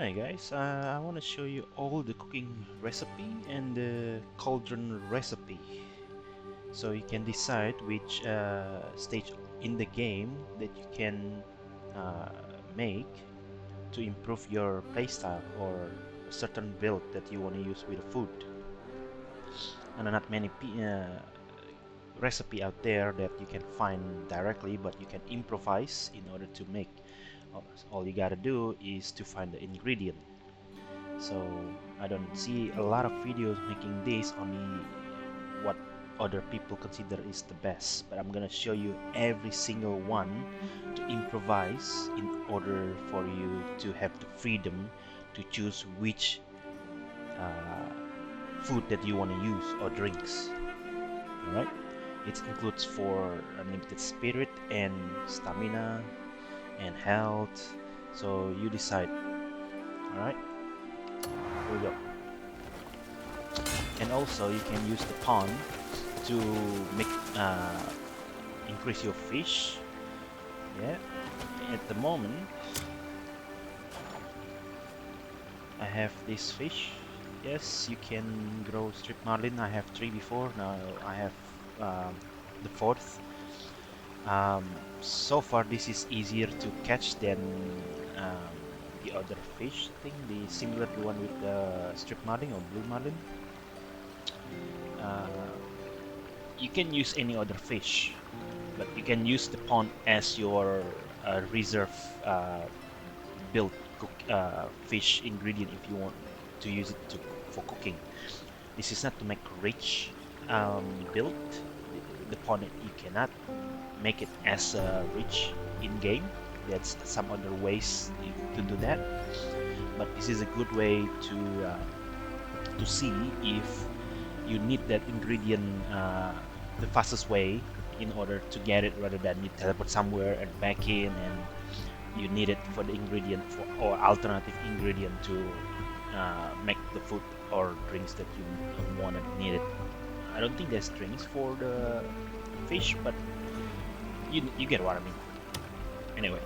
Hi guys, I want to show you all the cooking recipe and the cauldron recipe, so you can decide which stage in the game that you can uh, make to improve your playstyle or a certain build that you want to use with the food. And not many recipe out there that you can find directly, but you can improvise in order to make. All you gotta do is to find the ingredient. So I don't see a lot of videos making this, only what other people consider is the best, but I'm gonna show you every single one to improvise in order for you to have the freedom to choose which food that you want to use or drinks. Alright, it includes for unlimited spirit and stamina and health, so you decide. Alright, here we go. And also you can use the pond to make increase your fish. Yeah, at the moment I have this fish. Yes, you can grow strip marlin. I have 3 before, now I have the 4th. So far this is easier to catch than the other fish thing, the similar to one with the strip marlin or blue marlin. You can use any other fish, but you can use the pond as your reserve built fish ingredient if you want to use it for cooking. This is not to make rich build. The pond, you cannot make it as rich in game. That's some other ways to do that, but this is a good way to see if you need that ingredient the fastest way in order to get it, rather than you teleport somewhere and back in and you need it for the ingredient or alternative ingredient to make the food or drinks that you want and need it. I don't think there's drinks for the fish, but you get what I mean. Anyway,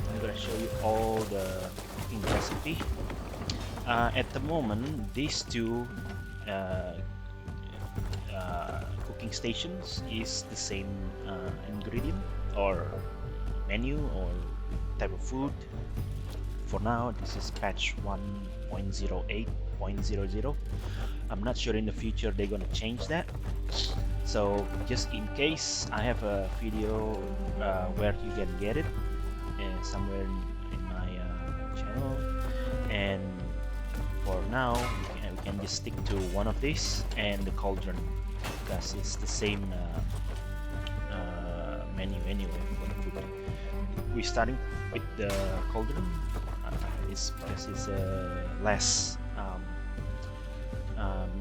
I'm gonna show you all the cooking recipe. At the moment, these two cooking stations is the same ingredient or menu or type of food. For now, this is patch 1.08.00. I'm not sure in the future they're gonna change that. So just in case, I have a video where you can get it somewhere in my channel, and for now we can just stick to one of these and the cauldron, because it's the same menu anyway for the food. We're starting with the cauldron. Because it's less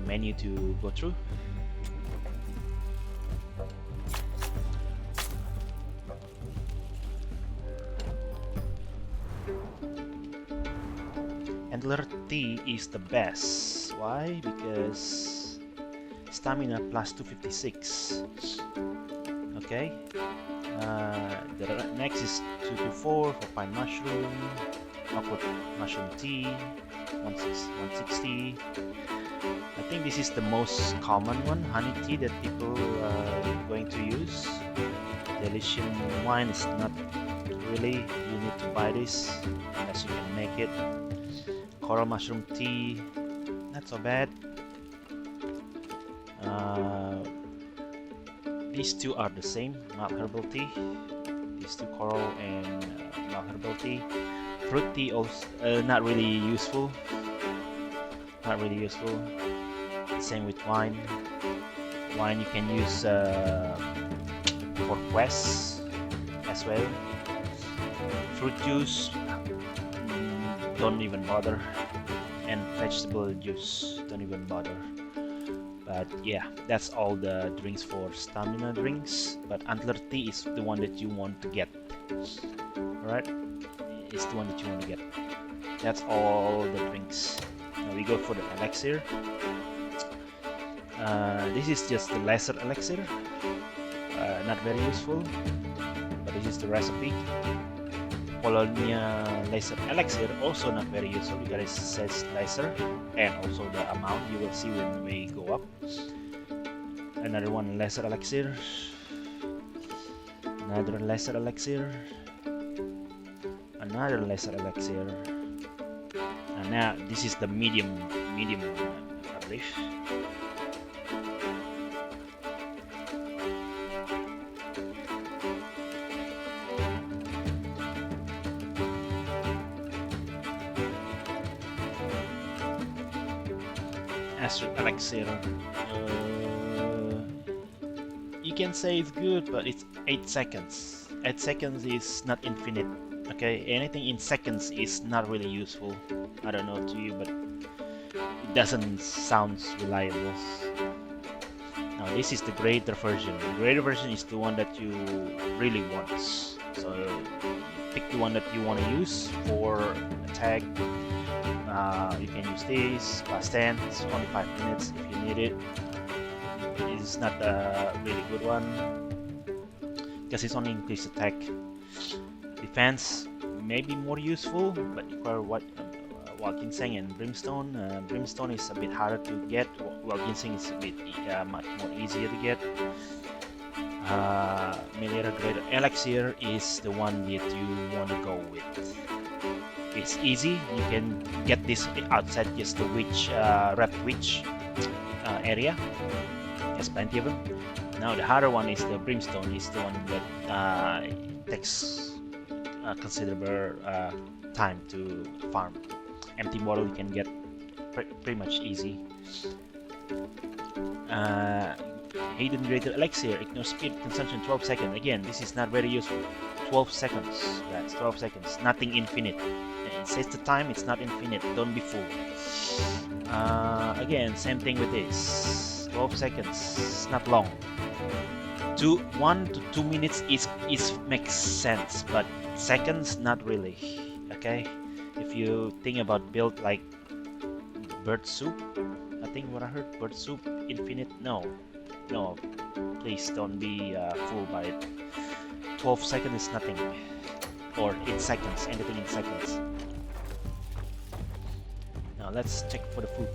menu to go through. Antler Tea is the best. Why? Because stamina plus 256. Okay. The next is 224 for pine mushroom. Oakwood Mushroom Tea, 160. I think this is the most common one, honey tea, that people are going to use. Delesyian Wine is not really, you need to buy this unless you can make it. Coral Mushroom Tea, not so bad. These two are the same, not Herbal Tea. These two, Coral and not Herbal Tea. Fruit tea also not really useful. Not really useful. Same with wine. Wine you can use for quests as well. Fruit juice, don't even bother. And vegetable juice, don't even bother. But yeah, that's all the drinks for stamina drinks. But Antler Tea is the one that you want to get. Alright? Is the one that you want to get. That's all the drinks. Now we go for the elixir. This is just the lesser elixir. Not very useful, but this is the recipe. Apollonia Laser Elixir, also not very useful because it says laser, and also the amount you will see when we go up. Another one, Laser Elixir. Another Laser Elixir. Another Laser Elixir. And now this is the medium one, I believe. Astrid Elixir. You can say it's good, but it's 8 seconds. 8 seconds is not infinite. Okay, anything in seconds is not really useful. I don't know to you, but it doesn't sound reliable. Now this is the greater version. The greater version is the one that you really want. So pick the one that you want to use for attack. You can use this, fast 10, it's only 5 minutes if you need it. It's not a really good one because it's only increased attack. Defense may be more useful, but require what Wild Ginseng and Brimstone. Brimstone is a bit harder to get. Wild Ginseng is a bit much more easier to get. Meliara Greater Elixir is the one that you want to go with. It's easy. You can get this outside just the Red Witch area. There's plenty of them. Now the harder one is the Brimstone. Is the one that takes considerable time to farm. Empty bottle you can get pretty much easy. Haiden Greater Elixir, ignore speed consumption 12 seconds. Again, this is not very useful. 12 seconds. That's 12 seconds. Nothing infinite. It says the time, it's not infinite. Don't be fooled. Again, same thing with this. 12 seconds. Not long. 1 to 2 minutes is makes sense, but seconds not really. Okay, if you think about build like bird soup, I think what I heard, bird soup infinite. No, please don't be fooled by it. 12 seconds is nothing, or in seconds, anything in seconds. Now let's check for the food.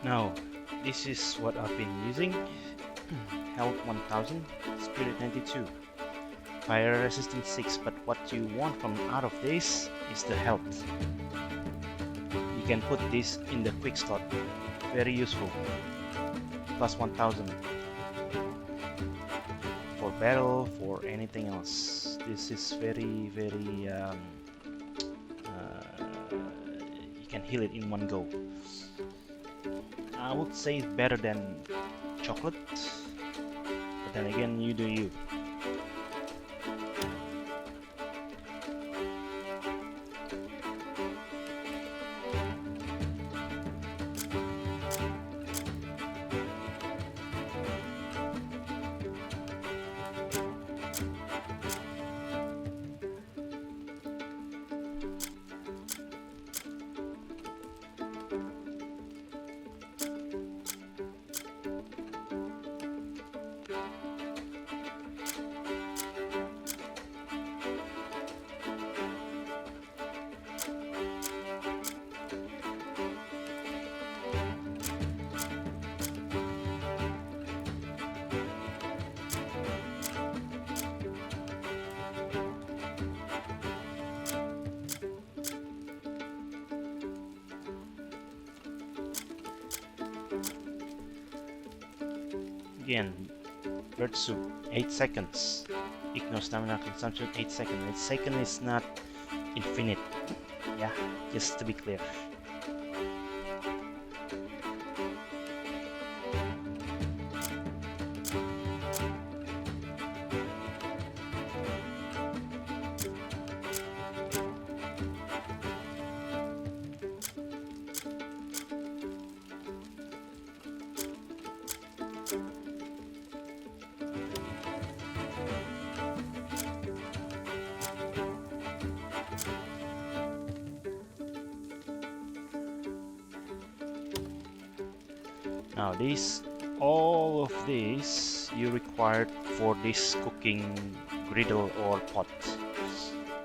Now, this is what I've been using. Health 1000, Spirit 92, Fire Resistance 6, but what you want from out of this is the health. You can put this in the quick slot, very useful, plus 1000 for battle, for anything else. This is very you can heal it in one go. I would say it's better than chocolate, but then again, you do you. Again, bird soup, 8 seconds. Ignore stamina consumption, 8 seconds. 8 seconds is not infinite. Yeah, just to be clear. Now all of this you required for this cooking griddle or pot.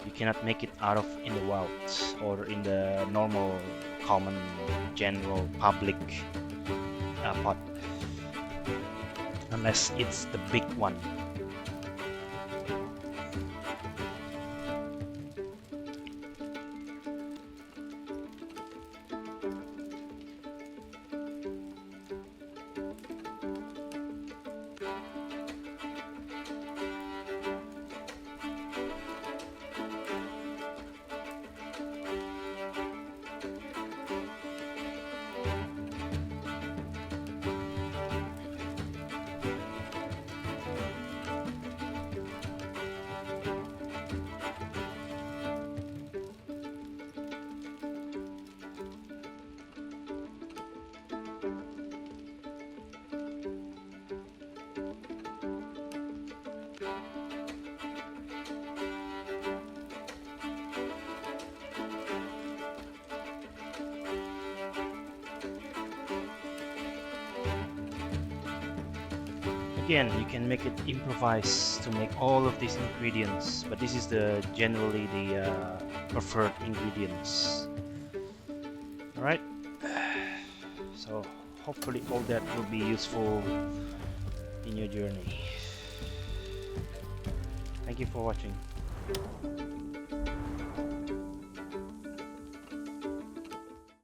You cannot make it out of in the wild or in the normal, common, general, public pot, unless it's the big one. Again, you can make it improvise to make all of these ingredients, but this is generally the preferred ingredients. Alright, so hopefully all that will be useful in your journey. Thank you for watching.